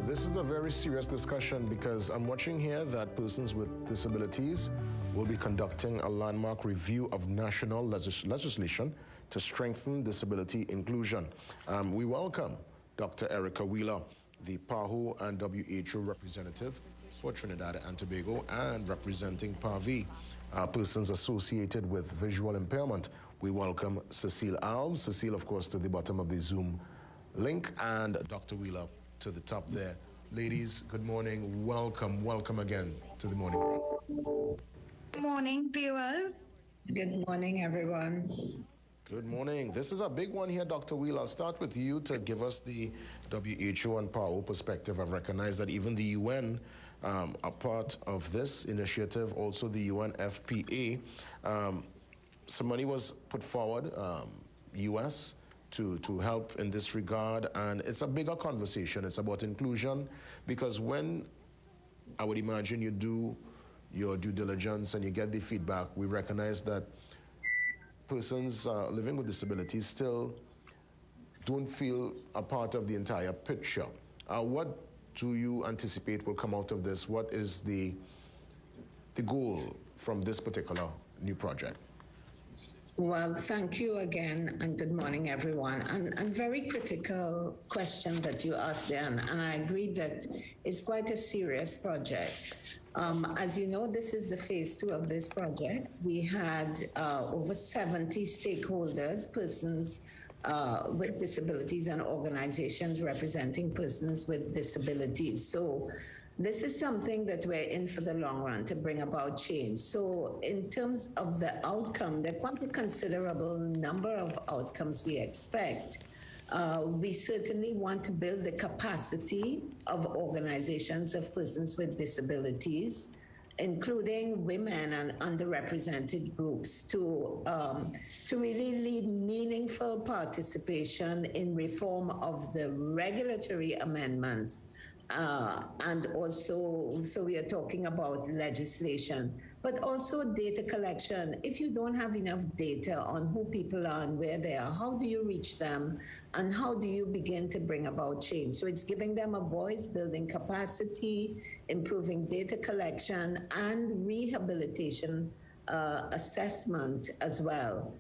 This is a very serious discussion because I'm watching here that persons with disabilities will be conducting a landmark review of national legislation to strengthen disability inclusion. We welcome Dr. Erica Wheeler, the PAHO and WHO representative for Trinidad and Tobago and representing PAVI, persons associated with visual impairment. We welcome Cecille Alves. Cecille, of course, to the bottom of the Zoom link, and Dr. Wheeler to the top there. Ladies, good morning. Welcome again to the Morning Brew. Good morning, viewers. Good morning, everyone. Good morning. This is a big one here, Dr. Wheeler. I'll start with you to give us the WHO and PAHO perspective. I've recognized that even the UN are part of this initiative, also the UNFPA. Some money was put forward, US, to help in this regard, and it's a bigger conversation. It's about inclusion, because when I would imagine you do your due diligence and you get the feedback, we recognize that persons living with disabilities still don't feel a part of the entire picture. What do you anticipate will come out of this? What is the goal from this particular new project? Well, thank you again, and good morning, everyone. And very critical question that you asked there, and I agree that it's quite a serious project. As you know, this is the phase 2 of this project. We had over 70 stakeholders, persons with disabilities and organizations representing persons with disabilities. So this is something that we're in for the long run to bring about change. So in terms of the outcome, there are quite a considerable number of outcomes we expect. We certainly want to build the capacity of organizations of persons with disabilities, including women and underrepresented groups, to really lead meaningful participation in reform of the regulatory amendments. And also, so we are talking about legislation, but also data collection. If you don't have enough data on who people are and where they are, how do you reach them? And how do you begin to bring about change? So it's giving them a voice, building capacity, improving data collection, and rehabilitation assessment as well.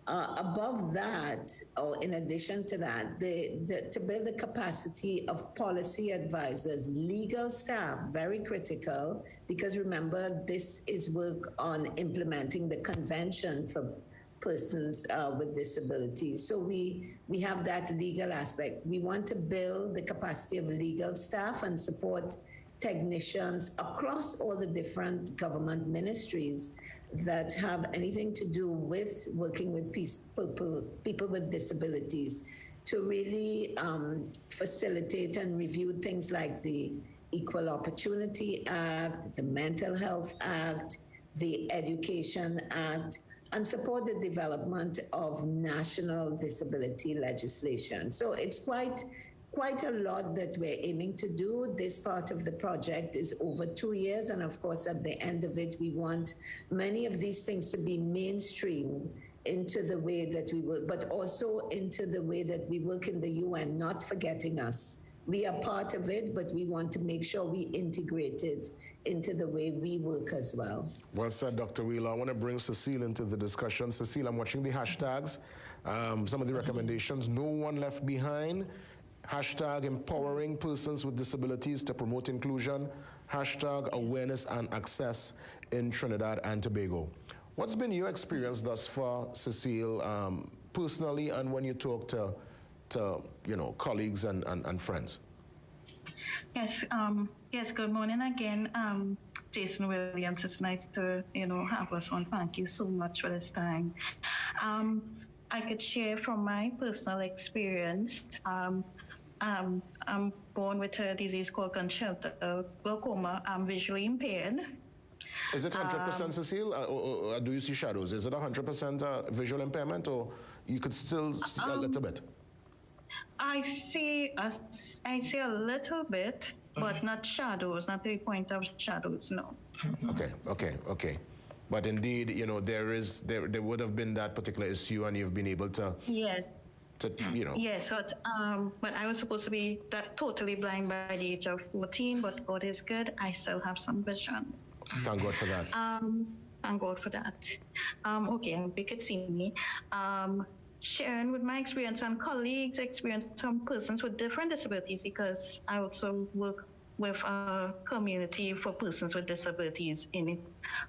Above that, or in addition to that, to build the capacity of policy advisors, legal staff, very critical, because remember, this is work on implementing the convention for persons with disabilities. So we have that legal aspect. We want to build the capacity of legal staff and support technicians across all the different government ministries that have anything to do with working with people with disabilities to really facilitate and review things like the Equal Opportunity Act, the Mental Health Act, the Education Act, and support the development of national disability legislation. So it's quite a lot that we're aiming to do. This part of the project is over 2 years, and of course at the end of it we want many of these things to be mainstreamed into the way that we work, but also into the way that we work in the UN, not forgetting us. We are part of it, but we want to make sure we integrate it into the way we work as well. Well said, Dr. Wheeler. I want to bring Cecille into the discussion. Cecille, I'm watching the hashtags, some of the recommendations. No one left behind. Hashtag empowering persons with disabilities to promote inclusion. Hashtag awareness and access in Trinidad and Tobago. What's been your experience thus far, Cecille, personally, and when you talk to colleagues and friends? Yes, yes, good morning again. Jason Williams, it's nice to, have us on. Thank you so much for this time. I could share from my personal experience. I'm born with a disease called congenital glaucoma. I'm visually impaired. Is it 100%, Cecille, or do you see shadows? Is it 100% visual impairment, or you could still see a little bit? I see a little bit, but not shadows, not to the point of shadows, no. Okay. But indeed, there would have been that particular issue, and you've been able to... Yes. to, Yes, but I was supposed to be totally blind by the age of 14, but God is good. I still have some vision. Thank God for that. Thank God for that. Okay, you could see me. Sharing with my experience and colleagues' experience from persons with different disabilities, because I also work with a community for persons with disabilities in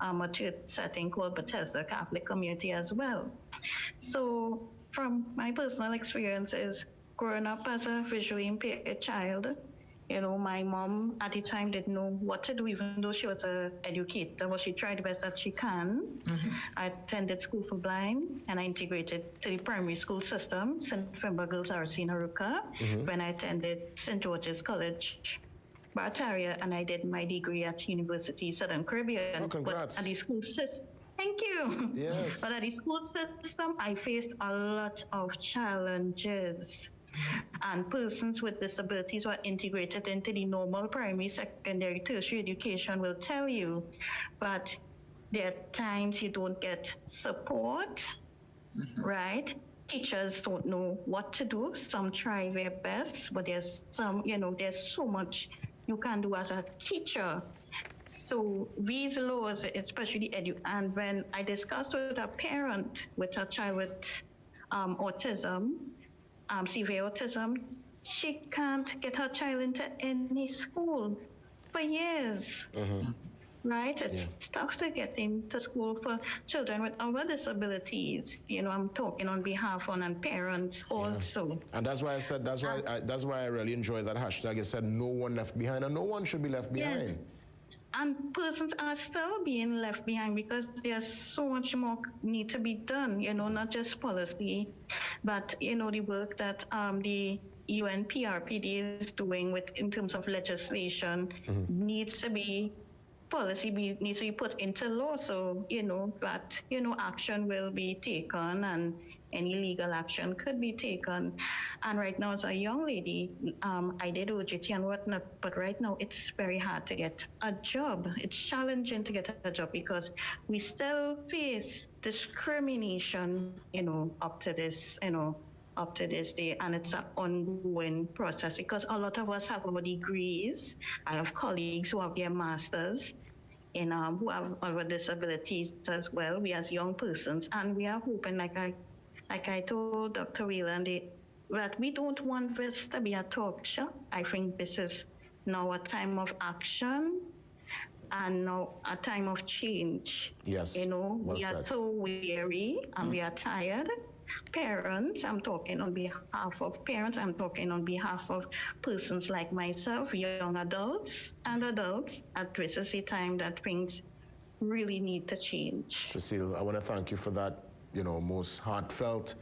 a church setting called Bethesda Catholic Community as well. So from my personal experiences, growing up as a visually impaired child, my mom at the time didn't know what to do, even though she was an educator, but she tried the best that she can. I attended school for blind, and I integrated to the primary school system, St. Femba Girls RC in Haruka, when I attended St. George's College, Barataria, and I did my degree at University Southern Caribbean. Oh, congrats. But at the school system, thank you. Yes. But at the school system, I faced a lot of challenges. And persons with disabilities who are integrated into the normal primary, secondary, tertiary education will tell you. But there are times you don't get support, right? Teachers don't know what to do. Some try their best, but there's there's so much you can do as a teacher. So these laws, especially and when I discussed with a parent with a child with autism, severe autism, she can't get her child into any school for years. Right? It's tough to get into school for children with other disabilities. I'm talking on behalf of parents also. And that's why I said, that's why I really enjoy that hashtag. It said no one left behind, and no one should be left behind. Yes. And persons are still being left behind because there's so much more need to be done, not just policy, but, the work that the UNPRPD is doing in terms of legislation needs to be needs to be put into law, so that action will be taken and any legal action could be taken. And right now, as a young lady, I did OJT and whatnot, but right now it's very hard to get a job. It's challenging to get a job because we still face discrimination, up to this day, and it's an ongoing process because a lot of us have our degrees. I have colleagues who have their masters and who have other disabilities as well. We as young persons, and we are hoping, like I told Dr. Whelan, that we don't want this to be a talk show. I think this is now a time of action and now a time of change. Yes. Well we said. are so weary and we are tired. Parents, I'm talking on behalf of parents, I'm talking on behalf of persons like myself, young adults and adults. This is the time that things really need to change. Cecile, I want to thank you for that, most heartfelt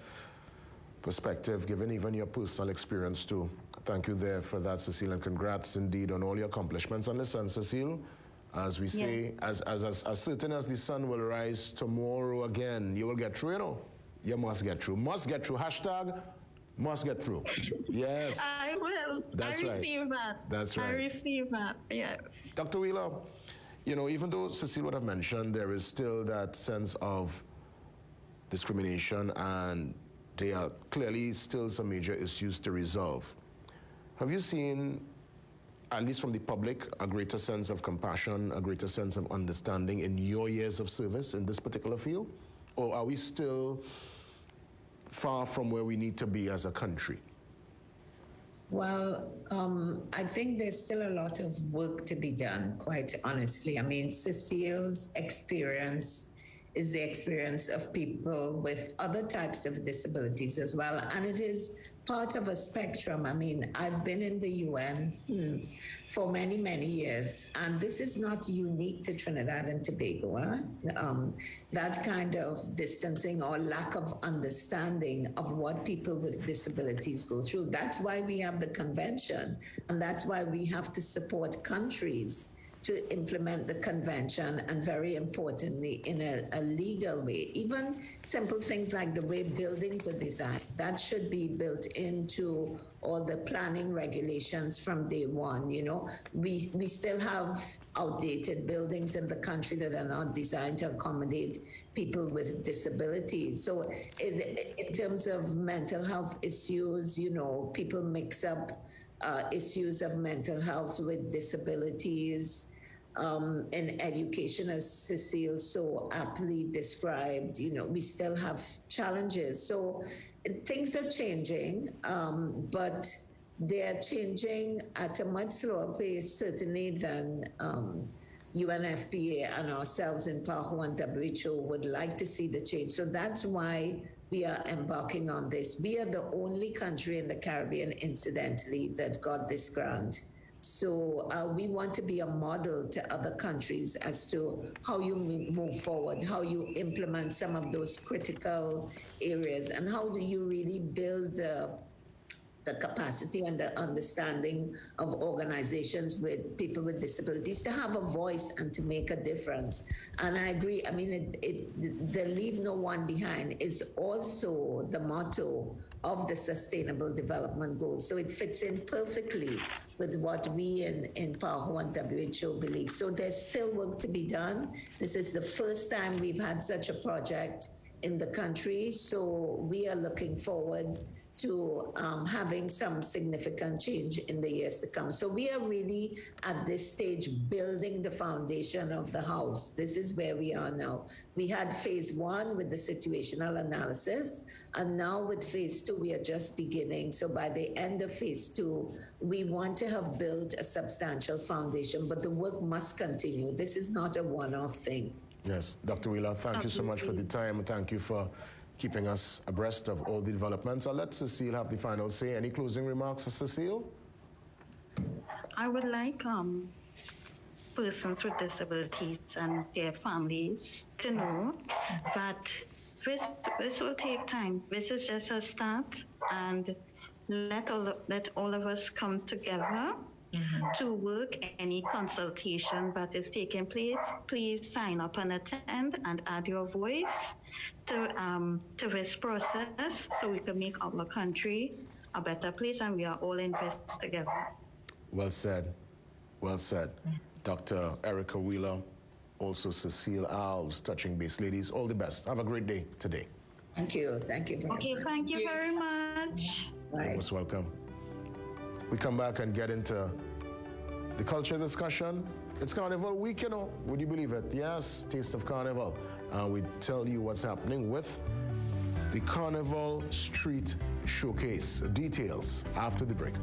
perspective, given even your personal experience too. Thank you there for that, Cecile, and congrats indeed on all your accomplishments. And listen, Cecile, as we say, as certain as the sun will rise tomorrow again, you will get through, You must get through. Must get through. Hashtag must get through. Yes. I will. That's right. I receive that. That's right. I receive that, yes. Dr. Wheeler, even though Cecile would have mentioned there is still that sense of discrimination and there are clearly still some major issues to resolve. Have you seen, at least from the public, a greater sense of compassion, a greater sense of understanding in your years of service in this particular field? Or are we still far from where we need to be as a country? Well, I think there's still a lot of work to be done, quite honestly. I mean, Cecile's experience is the experience of people with other types of disabilities as well. And it is part of a spectrum. I mean, I've been in the UN for many, many years, and this is not unique to Trinidad and Tobago. That kind of distancing or lack of understanding of what people with disabilities go through. That's why we have the convention, and that's why we have to support countries to implement the convention, and very importantly, in a legal way. Even simple things like the way buildings are designed, that should be built into all the planning regulations from day one. You know, we still have outdated buildings in the country that are not designed to accommodate people with disabilities. So in terms of mental health issues, you know, people mix up issues of mental health with disabilities. In education, as Cecile so aptly described, you know, we still have challenges. So things are changing, but they're changing at a much slower pace, certainly, than UNFPA and ourselves in PAHO and WHO would like to see the change. So that's why we are embarking on this. We are the only country in the Caribbean, incidentally, that got this grant. So we want to be a model to other countries as to how you move forward, how you implement some of those critical areas, and how do you really build the capacity and the understanding of organizations with people with disabilities to have a voice and to make a difference. And I agree, I mean, the leave no one behind is also the motto of the Sustainable Development Goals. So it fits in perfectly with what we in PAHO and WHO believe. So there's still work to be done. This is the first time we've had such a project in the country. So we are looking forward to having some significant change in the years to come. So we are really at this stage building the foundation of the house. This is where we are now. We had phase one with the situational analysis, and now with phase two, we are just beginning. So by the end of phase two, we want to have built a substantial foundation, but the work must continue. This is not a one-off thing. Yes, Dr. Wheeler, thank you so much for the time, and thank you for keeping us abreast of all the developments. I'll let Cecile have the final say. Any closing remarks, Cecile? I would like persons with disabilities and their families to know that this will take time. This is just a start, and let all of us come together to work. Any consultation that is taking place, please sign up and attend and add your voice to this process, so we can make our country a better place, and we are all in this together. Well said. Well said. Dr. Erica Wheeler, also Cecille Alves, touching base. Ladies, all the best. Have a great day today. Thank you. Thank you very much. Okay, thank you very much. Bye. You're most welcome. We come back and get into the culture discussion. It's Carnival Week, you know. Would you believe it? Yes, Taste of Carnival. We tell you what's happening with the Carnival Street Showcase. Details after the break.